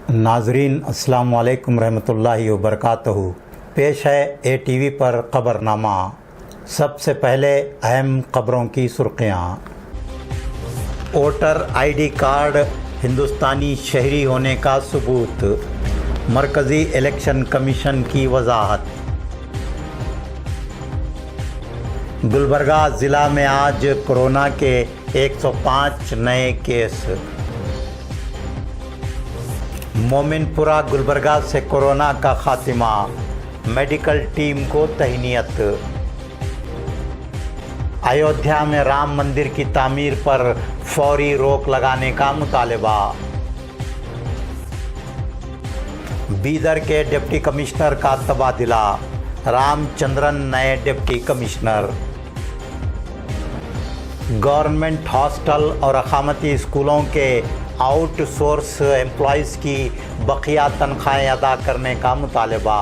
नाजरीन अस्सलाम वालेकुम रहमतुल्लाहि व बरकातहू। पेश है ATV पर खबरनामा। सबसे पहले अहम खबरों की सुर्खियाँ। वोटर ID कार्ड हिंदुस्तानी शहरी होने का सबूत, मरकज़ी इलेक्शन कमीशन की वजाहत। गुलबर्गा ज़िला में आज कोरोना के 105 नए केस। मोमिनपुरा गुलबर्गा से कोरोना का खात्मा, मेडिकल टीम को तहनीयत। अयोध्या में राम मंदिर की तामीर पर फौरी रोक लगाने का मुतालबा। बीदर के डिप्टी कमिश्नर का तबादला, रामचंद्रन नए डिप्टी कमिश्नर। गवर्नमेंट हॉस्टल और अकामती स्कूलों के आउटसोर्स एम्प्लॉइज़ की बकिया तनख्वाहें अदा करने का मुतालबा।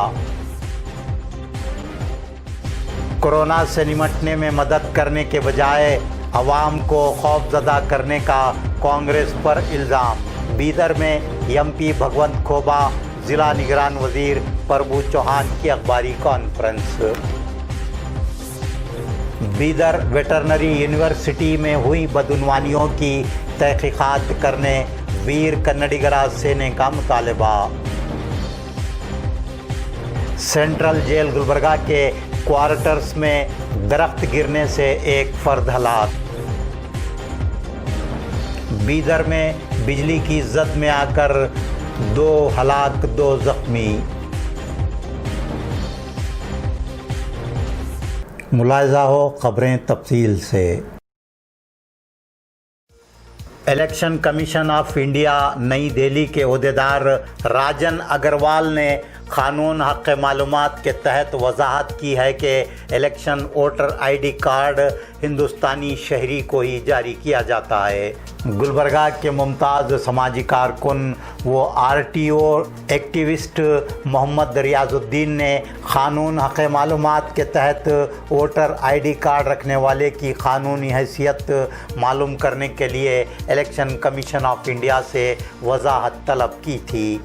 कोरोना से निपटने में मदद करने के बजाय अवाम को खौफजदा करने का कांग्रेस पर इल्ज़ाम। बीदर में MP भगवंत खोबा, ज़िला निगरान वज़ीर प्रभु चौहान की अखबारी कॉन्फ्रेंस। बीदर वेटरनरी यूनिवर्सिटी में हुई बदउनवानियों की तहकीकात करने वीर कन्नडिगरा सेने का मुतालबा। सेंट्रल जेल गुलबर्गा के क्वार्टर्स में दरख्त गिरने से एक फर्द हलाक। बीदर में बिजली की जद में आकर 2 हलाक 2 जख्मी। मुलाहिजा हो खबरें तफसील से। इलेक्शन कमीशन ऑफ इंडिया नई दिल्ली के ओहदेदार राजन अग्रवाल ने कानून हक़ मालूमात के तहत वजाहत की है कि इलेक्शन वोटर ID कार्ड हिंदुस्तानी शहरी को ही जारी किया जाता है। गुलबर्गा के मुमताज़ समाजी कारकुन व RTO एक्टिविस्ट मोहम्मद रियाजुद्दीन ने कानून हक़ मालूमात के तहत वोटर ID कार्ड रखने वाले की कानूनी हैसियत मालूम करने के लिए इलेक्शन कमीशन ऑफ इंडिया से वजाहत तलब की थी।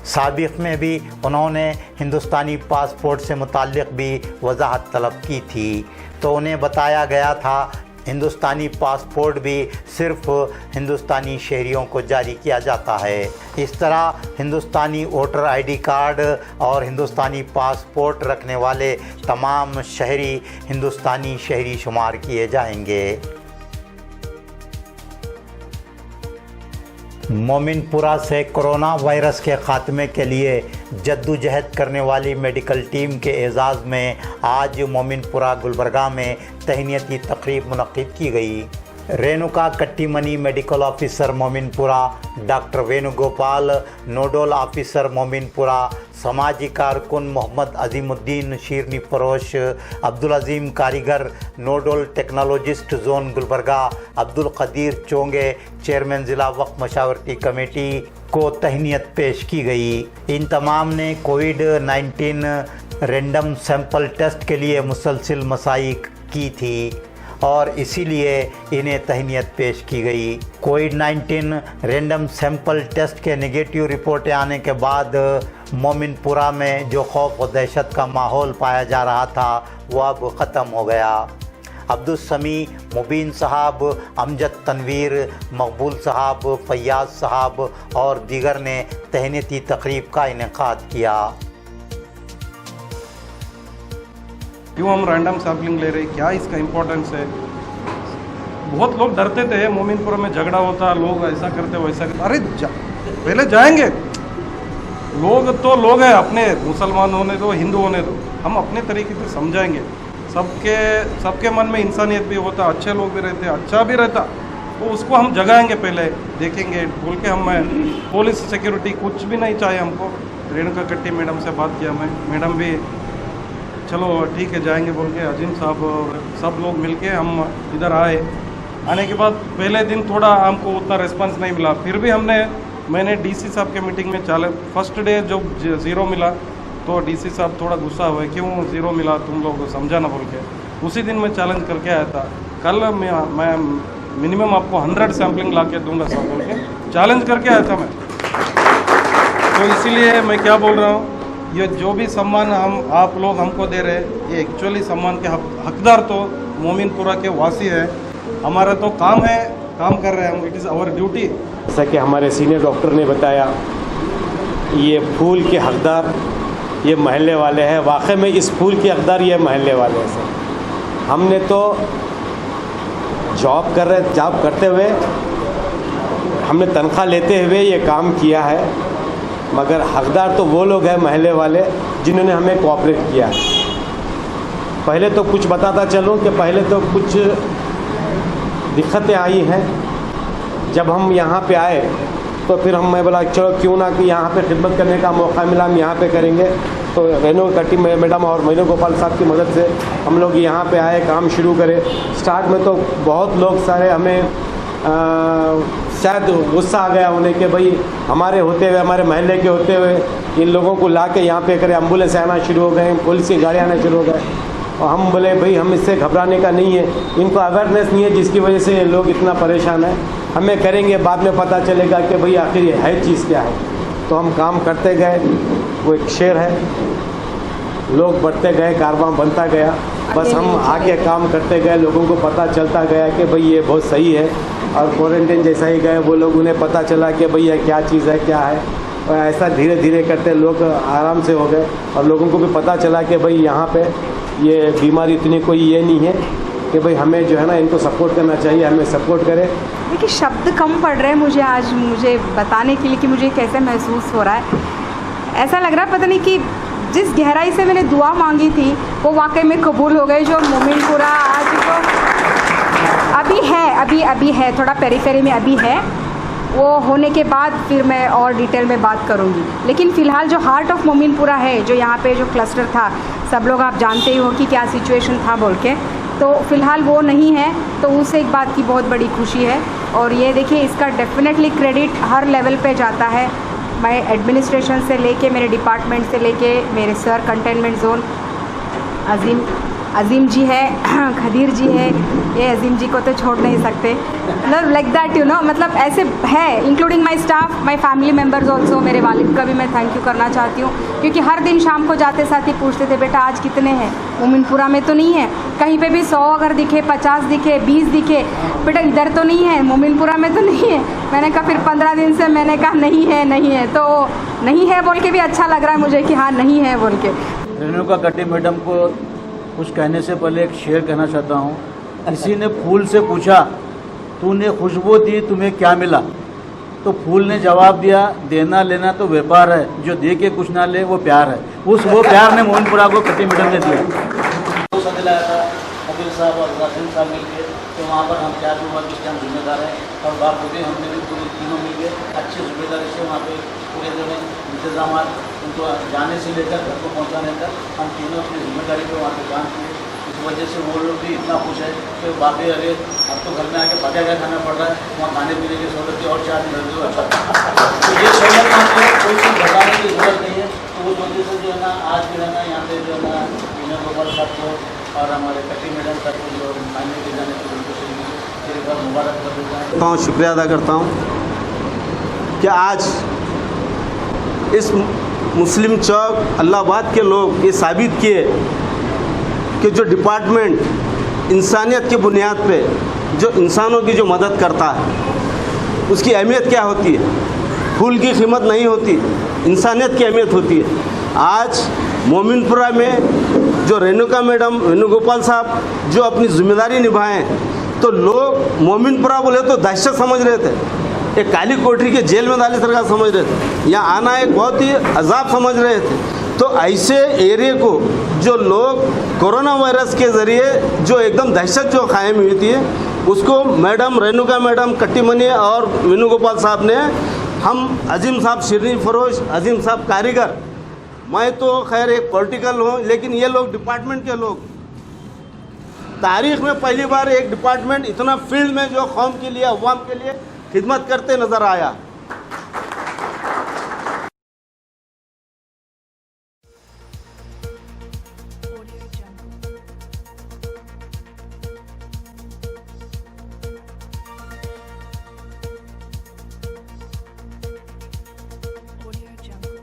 साबिक़ में भी उन्होंने हिंदुस्तानी पासपोर्ट से मुताल्लिक़ भी वजाहत तलब की थी, तो उन्हें बताया गया था हिंदुस्तानी पासपोर्ट भी सिर्फ हिंदुस्तानी शहरियों को जारी किया जाता है। इस तरह हिंदुस्तानी वोटर ID कार्ड और हिंदुस्तानी पासपोर्ट रखने वाले तमाम शहरी हिंदुस्तानी शहरी शुमार किए जाएंगे। मोमिनपुरा से कोरोना वायरस के ख़ात्मे के लिए जद्दोजहद करने वाली मेडिकल टीम के एजाज़ में आज मोमिनपुरा गुलबर्गा में तहनीती तकरीब मुनक़्क़िद की गई। Renuka Kattimani medical officer Mominpura, doctor Venugopal nodal officer Mominpura, समाजी कारकुन मोहम्मद अजीमुद्दीन शीरनी फरोश, अब्दुल अजीम कारीगर nodal technologist zone Gulbarga, Abdul Qadeer Chonge chairman ज़िला वक्फ मशावरती कमेटी को तहनीत पेश की गई। इन तमाम ने कोविड-19 रैंडम सैंपल टेस्ट के लिए मुसलसल मसाई की थी और इसीलिए इन्हें तहनीत पेश की गई। कोविड-19 रैंडम सैंपल टेस्ट के नेगेटिव रिपोर्टें आने के बाद मोमिनपुरा में जो खौफ और दहशत का माहौल पाया जा रहा था वो अब ख़त्म हो गया। अब्दुल समी, मुबीन साहब, अमजद तनवीर, मकबूल साहब, फैयाज साहब और दीगर ने तहनीती तकरीब का इनेकाद किया। क्यों हम रैंडम सैम्पलिंग ले रहे हैं, क्या इसका इम्पोर्टेंस है? बहुत लोग डरते थे, मोमिनपुरा में झगड़ा होता, लोग ऐसा करते वैसा करते। अरे पहले जाएंगे, लोग तो लोग हैं अपने, मुसलमान होने दो हिंदू होने दो, हम अपने तरीके से समझाएंगे। सबके मन में इंसानियत भी होता, अच्छे लोग भी रहते, अच्छा भी रहता, तो उसको हम जगाएंगे, पहले देखेंगे बोल के। हम पुलिस सिक्योरिटी कुछ भी नहीं चाहिए हमको। रेणुका कट्टी मैडम से बात किया, मैं मैडम भी चलो ठीक है जाएंगे बोल के, अजीम साहब और सब लोग मिलके हम इधर आए। आने के बाद पहले दिन थोड़ा हमको उतना रिस्पांस नहीं मिला, फिर भी मैंने DC साहब के मीटिंग में फर्स्ट डे जो 0 मिला तो DC साहब थोड़ा गुस्सा हुए, क्यों 0 मिला, तुम लोग समझा ना बोल के। उसी दिन मैं चैलेंज करके आया था, कल मैं मिनिमम आपको 100 सैम्पलिंग ला के दूँगा सब बोल के चैलेंज करके आया था मैं। तो इसीलिए मैं क्या बोल रहा हूँ, ये जो भी सम्मान हम आप लोग हमको दे रहे हैं, ये एक्चुअली सम्मान के हकदार तो मोमिनपुरा के वासी है। हमारा तो काम है, काम कर रहे हैं हम, इट इज़ आवर ड्यूटी। जैसा कि हमारे सीनियर डॉक्टर ने बताया, ये फूल के हकदार ये महल्ले वाले हैं। वाकई में इस फूल के हकदार ये महल्ले वाले हैं सर। हमने तो जॉब करते हुए हमने तनख्वाह लेते हुए ये काम किया है, मगर हकदार तो वो लोग हैं महल्ले वाले जिन्होंने हमें कोऑपरेट किया। पहले तो कुछ बताता चलूँ कि पहले तो कुछ दिक्कतें आई हैं। जब हम यहाँ पे आए तो फिर मैं बोला चलो क्यों ना कि यहाँ पे खिदमत करने का मौका मिला, हम यहाँ पे करेंगे। तो रेणु कट्टी मैडम और वेणुगोपाल साहब की मदद से हम लोग यहाँ पे आए, काम शुरू करे। स्टार्ट में तो बहुत लोग सारे हमें शायद गुस्सा आ गया उन्हें कि भाई हमारे होते हुए, हमारे महल्ले के होते हुए इन लोगों को ला के यहाँ पे करें। एम्बुलेंस आना शुरू हो गए, पुलिस की गाड़ियाँ आना शुरू हो गए, और हम बोले भाई हम इससे घबराने का नहीं है, इनको अवेयरनेस नहीं है जिसकी वजह से लोग इतना परेशान है। हमें करेंगे, बाद में पता चलेगा कि भाई आखिर ये है चीज़ क्या है। तो हम काम करते गए, वो एक शेर है, लोग बढ़ते गए, कारवां बनता गया। बस हम आके काम करते गए, लोगों को पता चलता गया कि भाई ये बहुत सही है। और क्वारंटाइन जैसा ही गए, वो लोग उन्हें पता चला कि भाई ये क्या चीज़ है, क्या है। और ऐसा धीरे धीरे करते लोग आराम से हो गए, और लोगों को भी पता चला कि भाई यहाँ पे ये बीमारी इतनी कोई ये नहीं है कि भाई हमें जो है ना इनको सपोर्ट करना चाहिए, हमें सपोर्ट करें। देखिए शब्द कम पड़ रहे हैं मुझे आज मुझे बताने के लिए कि मुझे कैसे महसूस हो रहा है। ऐसा लग रहा है पता नहीं कि जिस गहराई से मैंने दुआ मांगी थी वो वाकई में कबूल हो गई। जो मोमिनपुरा आज जो अभी है थोड़ा पेरीफेरी में अभी है, वो होने के बाद फिर मैं और डिटेल में बात करूँगी। लेकिन फ़िलहाल जो हार्ट ऑफ मोमिनपुरा है, जो यहाँ पे जो क्लस्टर था, सब लोग आप जानते ही हो कि क्या सिचुएशन था बोल के, तो फ़िलहाल वो नहीं है। तो उससे एक बात की बहुत बड़ी खुशी है। और ये देखिए इसका डेफिनेटली क्रेडिट हर लेवल पे जाता है। मैं एडमिनिस्ट्रेशन से लेके, मेरे डिपार्टमेंट से लेके, मेरे सर कंटेनमेंट जोन अजीम जी है, खदीर जी है, ये अजीम जी को तो छोड़ नहीं सकते, मतलब लाइक दैट यू नो, मतलब ऐसे है, including my staff, my family members also. मेरे वालिद का भी मैं थैंक यू करना चाहती हूँ, क्योंकि हर दिन शाम को जाते साथ ही पूछते थे बेटा आज कितने हैं, मोमिनपुरा में तो नहीं है। कहीं पे भी 100 अगर दिखे, 50 दिखे, 20 दिखे, बेटा इधर तो नहीं है, मोमिनपुरा में तो नहीं है। मैंने कहा फिर 15 दिन से मैंने कहा नहीं है, तो नहीं है बोल के भी अच्छा लग रहा है मुझे कि हाँ नहीं है बोल के। रेणुका कट्टी मैडम को कुछ कहने से पहले एक शेर कहना चाहता हूँ। किसी ने फूल से पूछा तूने खुशबू दी तुम्हें क्या मिला, तो फूल ने जवाब दिया देना लेना तो व्यापार है, जो दे के कुछ ना ले वो प्यार है। वो प्यार ने मोमिनपुरा को कट्टी मैडम ने दिया। दिलाया था कबीर साहब और राशिद साहब मिलकर, तो वहाँ पर हम 4 लोग इस टाइम जिम्मेदार हैं, और बाखुदी हमने भी पूरे तीनों मिलकर अच्छी जिम्मेदारी से वहाँ पे पूरे जो इंतजाम उनको जाने से लेकर घर को पहुँचाने तक हम तीनों अपनी जिम्मेदारी पर वहाँ पे काम किए। इस वजह से वो लोग भी इतना खुश है कि बाकी अरे अब तो घर में आके पका क्या खाना पड़ रहा है, वहाँ खाने पीने की सहूलत थी और 4 दिन जो अच्छा तो ये सहूलत में कोई चीज़ घटाने की जरूरत नहीं है। तो उस वजह से जो है ना आज भी है ना यहाँ पे जो है ना वेणुगोपाल साहब को और हमारे कट्टी मैडम साहब को जो खाने के जाने की उनको फिर एक बार मुबारक कर देता हूँ, शुक्रिया अदा करता हूँ कि आज इस मुस्लिम चौक अल्लाहाबाद के लोग ये साबित किए कि जो डिपार्टमेंट इंसानियत की बुनियाद पे जो इंसानों की जो मदद करता है उसकी अहमियत क्या होती है। फूल की कीमत नहीं होती, इंसानियत की अहमियत होती है। आज मोमिनपुरा में जो रेणुका मैडम, वेणुगोपाल साहब जो अपनी जिम्मेदारी निभाएं, तो लोग मोमिनपुरा बोले तो दहशत समझ रहे थे, एक काली कोठरी के जेल में डाली सरकार समझ रहे थे, यहाँ आना एक बहुत ही अजाब समझ रहे थे। तो ऐसे एरिया को जो लोग कोरोना वायरस के ज़रिए जो एकदम दहशत जो कायम हुई थी, उसको मैडम रेणुका मैडम, कट्टी मनी और वेणुगोपाल साहब ने, हम अजीम साहब शिरनी फरोश, अजीम साहब कारीगर, मैं तो खैर एक पॉलिटिकल हूँ, लेकिन ये लोग डिपार्टमेंट के लोग, तारीख़ में पहली बार एक डिपार्टमेंट इतना फील्ड में जो कौम के लिए, अवाम के लिए खिदमत करते नज़र आया। Audio Jungle.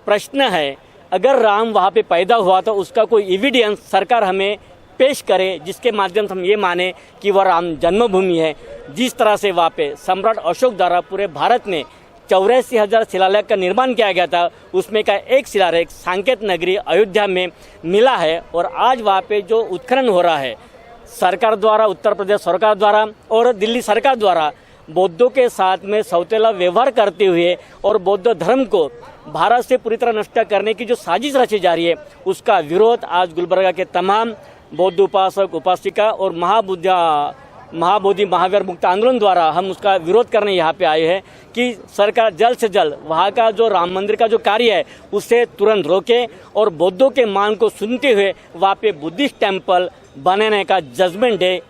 प्रश्न है, अगर राम वहाँ पे पैदा हुआ तो उसका कोई एविडेंस सरकार हमें पेश करे जिसके माध्यम से हम ये माने कि वह राम जन्मभूमि है। जिस तरह से वहाँ पे सम्राट अशोक द्वारा पूरे भारत में 84,000 शिलालेख का निर्माण किया गया था, उसमें का एक शिलालेख सांकेत नगरी अयोध्या में मिला है। और आज वहाँ पे जो उत्खनन हो रहा है सरकार द्वारा, उत्तर प्रदेश सरकार द्वारा और दिल्ली सरकार द्वारा बौद्धों के साथ में सौतेला व्यवहार करते हुए और बौद्ध धर्म को भारत से पूरी तरह नष्ट करने की जो साजिश रची जा रही है, उसका विरोध आज गुलबर्गा के तमाम बौद्ध उपासक उपासिका और महाबोधि महावीर मुक्त आंदोलन द्वारा हम उसका विरोध करने यहाँ पे आए हैं कि सरकार जल्द से जल्द वहाँ का जो राम मंदिर का जो कार्य है उसे तुरंत रोके और बौद्धों के मांग को सुनते हुए वहाँ पे बुद्धिस्ट टेम्पल बनाने का जजमेंट दे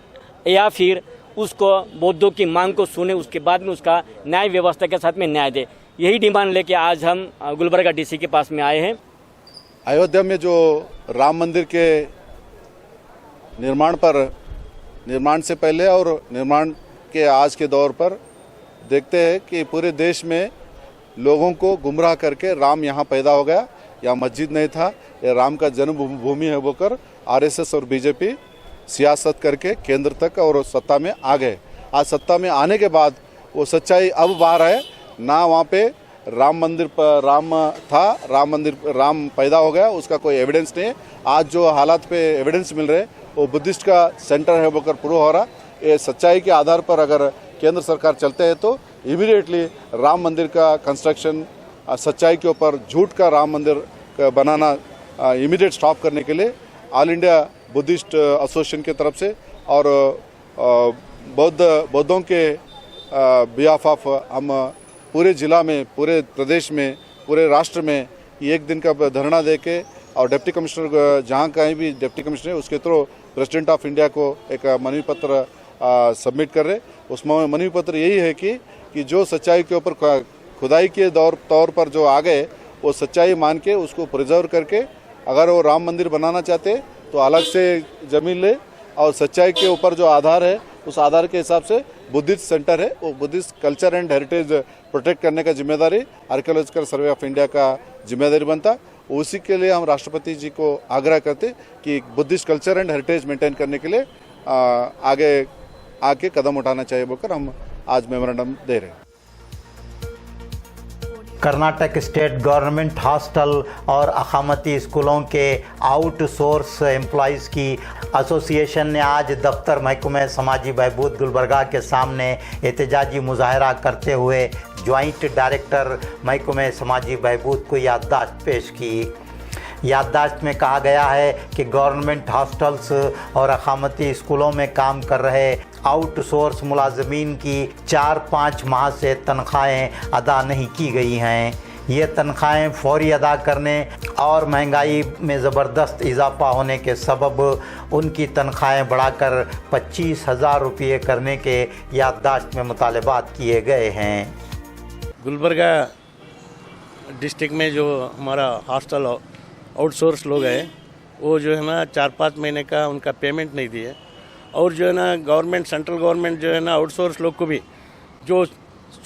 या फिर उसको बौद्धों की मांग को सुने, उसके बाद में उसका न्याय व्यवस्था के साथ में न्याय दे। यही डिमांड लेके आज हम गुलबर्गा डीसी के पास में आए हैं। अयोध्या में जो राम मंदिर के निर्माण से पहले और निर्माण के आज के दौर पर देखते हैं कि पूरे देश में लोगों को गुमराह करके राम यहाँ पैदा हो गया, यहाँ मस्जिद नहीं था, यह राम का जन्मभूमि है बोकर आरएसएस और बीजेपी सियासत करके केंद्र तक और सत्ता में आ गए। आज सत्ता में आने के बाद वो सच्चाई अब बाहर है ना, वहाँ पे राम मंदिर पर राम पैदा हो गया, उसका कोई एविडेंस नहीं है। आज जो हालात पे एविडेंस मिल रहे वो बुद्धिस्ट का सेंटर है बोकर प्रूव हो रहा। ये सच्चाई के आधार पर अगर केंद्र सरकार चलते हैं तो इमीडिएटली राम मंदिर का कंस्ट्रक्शन, सच्चाई के ऊपर झूठ का राम मंदिर बनाना इमीडिएट स्टॉप करने के लिए ऑल इंडिया बुद्धिस्ट एसोसिएशन की तरफ से और बौद्धों के बिहाफ ऑफ हम पूरे जिला में, पूरे प्रदेश में, पूरे राष्ट्र में एक दिन का धरना देके और डिप्टी कमिश्नर जहाँ कहीं भी डिप्टी कमिश्नर है उसके थ्रू प्रेसिडेंट ऑफ इंडिया को एक मनवी पत्र सबमिट कर रहे। उस मनवी पत्र यही है कि जो सच्चाई के ऊपर खुदाई के तौर पर जो आ गए वो सच्चाई मान के उसको प्रिजर्व करके अगर वो राम मंदिर बनाना चाहते तो अलग से जमीन ले और सच्चाई के ऊपर जो आधार है उस आधार के हिसाब से बुद्धिस्ट सेंटर है वो Buddhist culture and heritage protect करने का जिम्मेदारी आर्कियोलॉजिकल सर्वे ऑफ इंडिया का जिम्मेदारी बनता। उसी के लिए हम राष्ट्रपति जी को आग्रह करते कि Buddhist culture and heritage maintain करने के लिए आगे आके कदम उठाना चाहिए बोलकर हम आज मेमोरेंडम दे रहे हैं। कर्नाटक स्टेट गवर्नमेंट हॉस्टल और अकामती स्कूलों के आउटसोर्स एम्प्लॉयज़ की एसोसिएशन ने आज दफ्तर महकमे समाजी बहबूद गुलबर्गा के सामने एहतजाजी मुजाहरा करते हुए ज्वाइंट डायरेक्टर महकमे समाजी बहबूद को याददाश्त पेश की। याददाश्त में कहा गया है कि गवर्नमेंट हॉस्टल्स और अकामती स्कूलों में काम कर रहे आउटसोर्स मुलाजमीन की 4-5 माह से तनख्वाहें अदा नहीं की गई हैं। ये तनख्वाहें फौरी अदा करने और महंगाई में ज़बरदस्त इजाफा होने के सबब उनकी तनख्वाहें बढ़ाकर 25,000 रुपये करने के याददाश्त में मुतालबात किए गए हैं। गुलबर्गा डिस्ट्रिक्ट में जो हमारा हॉस्टल आउटसोर्स लोग हैं वो जो है ना 4-5 महीने का उनका पेमेंट नहीं दिए और जो है ना गवर्नमेंट सेंट्रल गवर्नमेंट जो है ना आउटसोर्स लोग को भी जो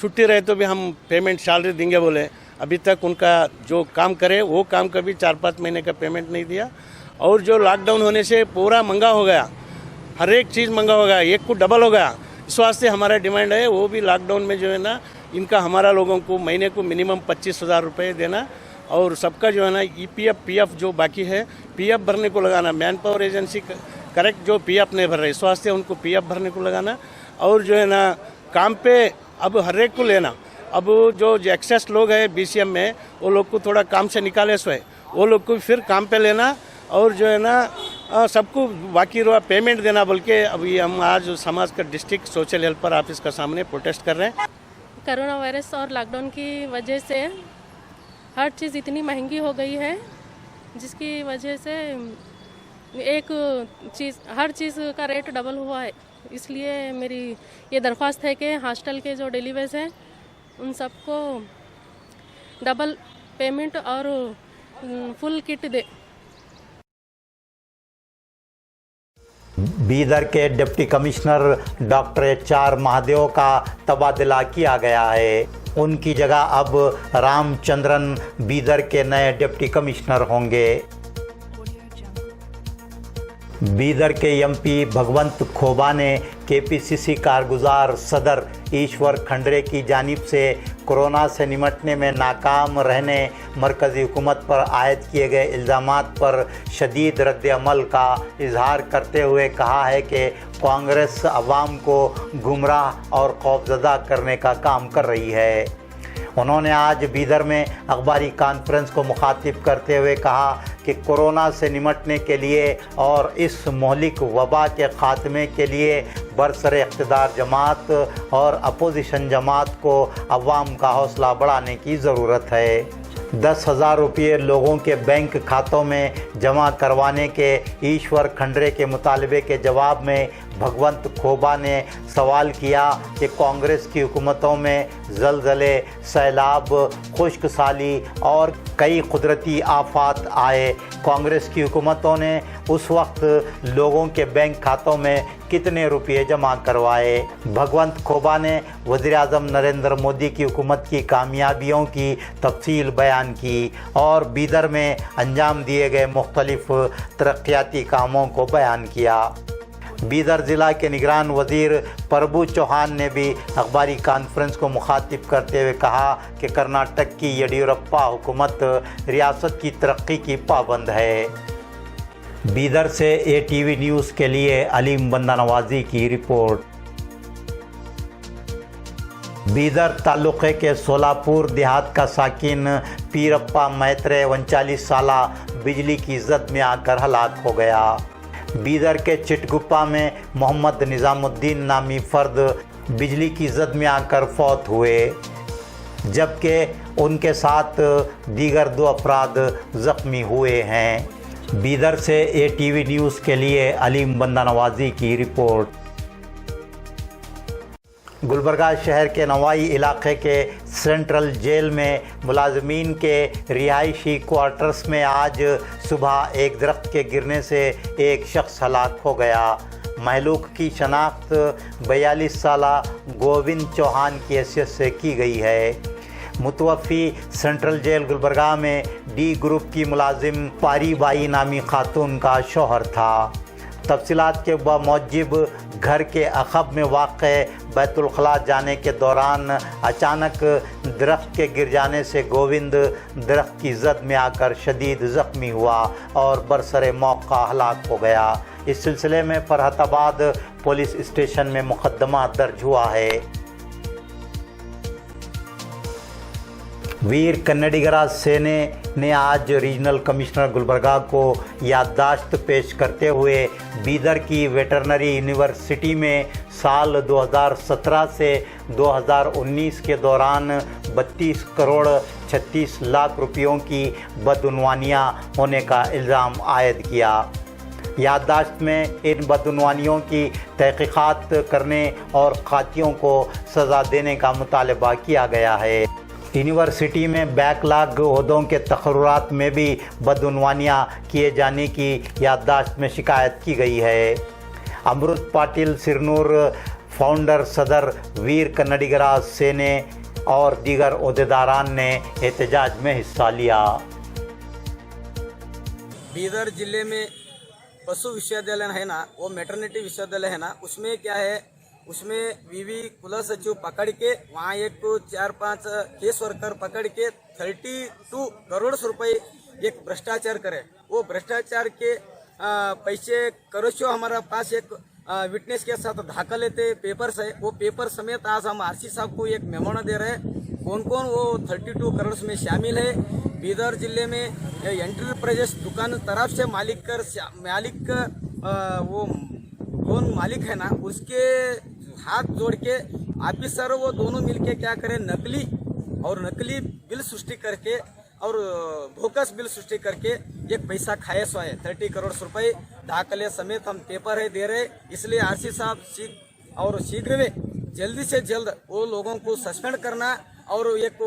छुट्टी रहे तो भी हम पेमेंट सैलरी देंगे बोले, अभी तक उनका जो काम करे वो काम का भी 4-5 महीने का पेमेंट नहीं दिया। और जो लॉकडाउन होने से पूरा महंगा हो गया, हर एक चीज़ महंगा हो गया, एक को डबल हो गया। इस वास्ते हमारा डिमांड है वो भी लॉकडाउन में जो है ना इनका हमारा लोगों को महीने को मिनिमम 25,000 रुपये देना और सबका जो है ना EPF PF जो बाकी है PF भरने को लगाना। मैन पावर एजेंसी करेक्ट जो PF नहीं भर रहे इस वास्ते उनको PF भरने को लगाना और जो है ना काम पे अब हर एक को लेना। अब जो एक्सेस लोग हैं BCM में वो लोग को थोड़ा काम से निकाले सो है वो लोग को फिर काम पे लेना और जो है ना सबको बाकी पेमेंट देना बोल के अभी हम आज समाज का डिस्ट्रिक्ट सोशल हेल्पर ऑफिस का सामने प्रोटेस्ट कर रहे हैं। कोरोना वायरस और लॉकडाउन की वजह से हर चीज़ इतनी महंगी हो गई है जिसकी वजह से हर चीज़ का रेट डबल हुआ है। इसलिए मेरी ये दरख्वास्त है कि हॉस्टल के जो डिलीवर्स हैं उन सबको डबल पेमेंट और फुल किट दे। बीदर के deputy commissioner doctor HR Mahadev का तबादला किया गया है। उनकी जगह अब रामचंद्रन बीदर के नए डिप्टी कमिश्नर होंगे। बीदर के एमपी भगवंत खोबा ने केपीसीसी कारगुजार सदर ईश्वर खंडरे की जानिब से कोरोना से निपटने में नाकाम रहने मरकज़ी हुकूमत पर आयद किए गए इल्ज़ामात पर शदीद रद्द-ए-अमल का इजहार करते हुए कहा है कि कांग्रेस अवाम को गुमराह और खौफज़दा करने का काम कर रही है। उन्होंने आज बीदर में अखबारी कॉन्फ्रेंस को मुखातिब करते हुए कहा कि कोरोना से निपटने के लिए और इस मोहलिक वबा के ख़ात्मे के लिए बरसरे इक़्तिदार जमात और अपोजिशन जमात को अवाम का हौसला बढ़ाने की ज़रूरत है। 10,000 रुपये लोगों के बैंक खातों में जमा करवाने के ईश्वर खंडरे के मुतालबे के जवाब में भगवंत खोबा ने सवाल किया कि कांग्रेस की हुकूमतों में ज़लज़ले, सैलाब, खुश्क साली और कई कुदरती आफात आए। कांग्रेस की हुकूमतों ने उस वक्त लोगों के बैंक खातों में कितने रुपये जमा करवाए। भगवंत खोबा ने वज़ीर-ए-आज़म नरेंद्र मोदी की हुकूमत की कामयाबियों की तफसील बयान की और बीदर में अंजाम दिए गए मुख्तलिफ तरक्याती कामों को बयान किया। बीदर ज़िला के निगरान वज़ीर प्रभु चौहान ने भी अखबारी कॉन्फ्रेंस को मुखातिब करते हुए कहा कि कर्नाटक की येडियुरप्पा हुकूमत रियासत की तरक्की की पाबंद है। बीदर से ATV न्यूज़ के लिए अलीम बंदा नवाजी की रिपोर्ट। बीदर तालुक़े के सोलापुर देहात का साकिन पीरप्पा मैत्रे 39 साला बिजली की जद में आकर हलाक हो गया। बीदर के चिटगुप्पा में मोहम्मद निज़ामुद्दीन नामी फ़र्द बिजली की जद में आकर फौत हुए, जबकि उनके साथ दीगर 2 अफराद ज़ख्मी हुए हैं। बीदर से ATV न्यूज़ के लिए अलीम बंदा नवाजी की रिपोर्ट। गुलबर्गा शहर के नवाई इलाके के सेंट्रल जेल में मुलाजमीन के रिहायशी क्वार्टर्स में आज सुबह एक दरख्त के गिरने से एक शख्स हलाक हो गया। महलूक की शनाख्त 42 साला गोविंद चौहान की हैसियत से की गई है। मुतवफ़ी सेंट्रल जेल गुलबर्गा में D ग्रुप की मुलाजिम पारी बाई नामी खातून का शौहर था। तफसीलात के बामौजिब घर के अखब में वाक़े बैतुल खला जाने के दौरान अचानक दरख्त के गिर जाने से गोविंद दरख्त की जद में आकर शदीद ज़ख्मी हुआ और बरसरे मौका हलाक हो गया। इस सिलसिले में फरहताबाद पुलिस स्टेशन में मुकदमा दर्ज हुआ है। वीर कन्नडिगरा सेने ने आज रीजनल कमिश्नर गुलबर्गा को याददाश्त पेश करते हुए बीदर की वेटरनरी यूनिवर्सिटी में साल 2017 से 2019 के दौरान 32 करोड़ 36 लाख रुपयों की बदउनवानियां होने का इल्ज़ाम आयद किया। याददाश्त में इन बदउनवानियों की तहक़ीक़ात करने और क़ातियों को सज़ा देने का मुतालबा किया गया है। यूनिवर्सिटी में बैकलॉग ओहदों के तक़र्रुरात में भी बदउनवानियां किए जाने की याददाश्त में शिकायत की गई है। अमृत पाटिल सिरनूर फाउंडर सदर वीर कन्नडिगरा सेने और दीगर ओहदेदारान ने एहतजाज में हिस्सा लिया। बीदर ज़िले में पशु विश्वविद्यालय है ना, वो मैटरनिटी विश्वविद्यालय है ना, उसमें क्या है, उसमें वीवी कुलसचिव पकड़ के वहाँ एक 4-5 केस वर्कर पकड़ के 32 करोड़ रुपए एक भ्रष्टाचार करे। वो भ्रष्टाचार के पैसे करोशो हमारा पास एक विटनेस के साथ धाका लेते पेपर्स है। वो पेपर समेत आज हम RC साहब को एक मेमोना दे रहे हैं कौन कौन वो 32 करोड़ में शामिल है। बीदर जिले में एंटरप्राइजेस दुकान तरफ से मालिक वो कौन मालिक है ना, उसके हाथ जोड़ के ऑफिसर वो दोनों मिलके क्या करें, नकली बिल सृष्टि करके और बोगस बिल सृष्टि करके एक पैसा खाए सो है 30 करोड़ रुपए दाखले समेत हम पेपर है दे रहे। इसलिए RC साहब शीघ्र में जल्दी से जल्द वो लोगों को सस्पेंड करना और एक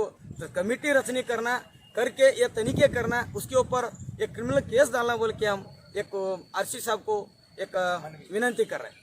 कमेटी रचनी करना करके ये तनिखे करना, उसके ऊपर एक क्रिमिनल केस डालना बोल के हम एक RC साहब को एक विनती कर रहे हैं।